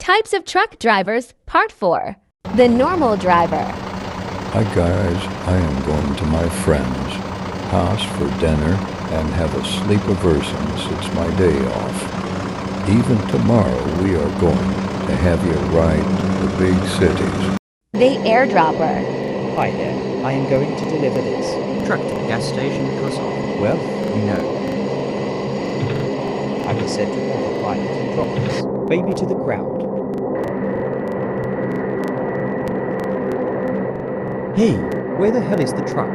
Types of truck drivers, Part 4. The normal driver. Hi guys, I am going to my friend's house for dinner and have a sleepover since it's my day off. Even tomorrow we are going to have you ride to the big cities. The airdropper. Hi there, I am going to deliver this. Truck to the gas station because of, Well, you know. I was said to autopilot and drop this baby to the ground. Hey, where the hell is the truck?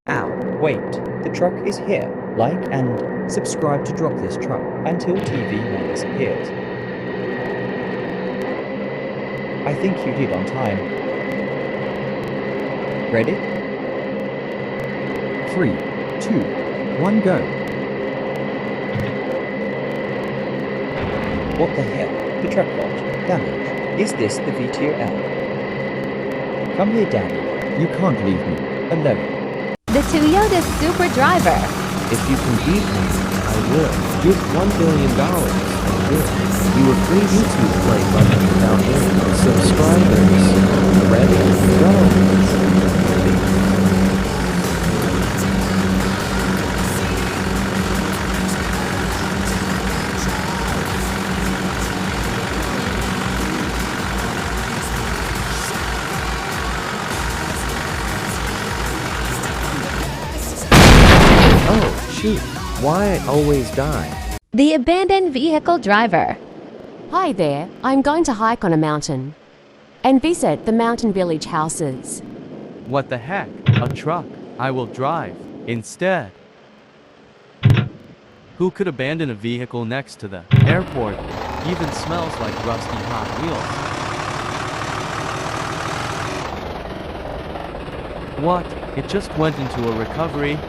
Ow, wait, the truck is here. Like and subscribe to drop this truck until TV Man disappears. I think you did on time. Ready? 3, 2, 1, go. What the hell? The truck got damaged. Is this the VTOL? Come here, Daddy. You can't leave me alone. The Toyota Super Driver. If you can beat me, I will. Give $1 billion. I will. You a free YouTube play button without any subscribers. Ready? Go. Oh, shoot. Why I always die? The abandoned vehicle driver. Hi there, I'm going to hike on a mountain and visit the mountain village houses. What the heck? A truck. I will drive instead. Who could abandon a vehicle next to the airport? Even smells like rusty Hot Wheels. What? It just went into a recovery?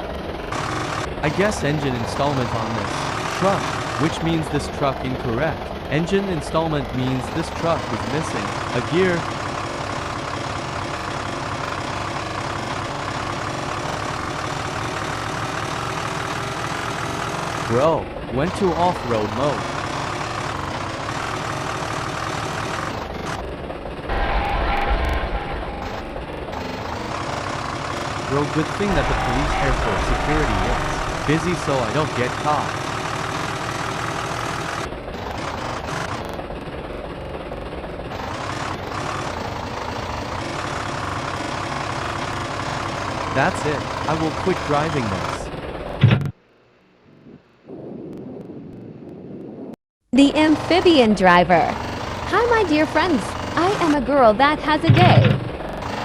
I guess engine installment on this truck, which means this truck incorrect. Engine installment means this truck is missing a gear. Bro, went to off-road mode. Bro, good thing that the police airport security is busy so I don't get caught. That's it. I will quit driving this. The amphibian driver. Hi, my dear friends. I am a girl that has a day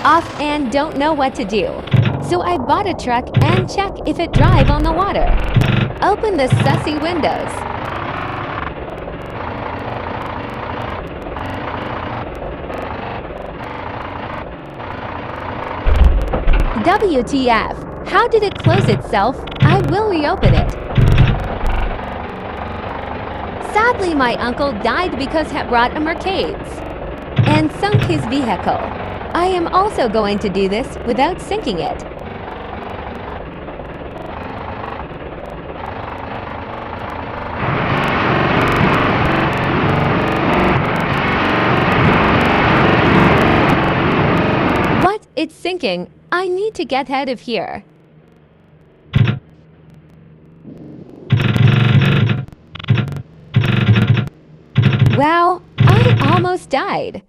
off and don't know what to do. So I bought a truck and check if it drive on the water. Open the sussy windows. WTF? How did it close itself? I will reopen it. Sadly, my uncle died because he brought a Mercedes and sunk his vehicle. I am also going to do this without sinking it. What? It's sinking. I need to get out of here. Wow, I almost died.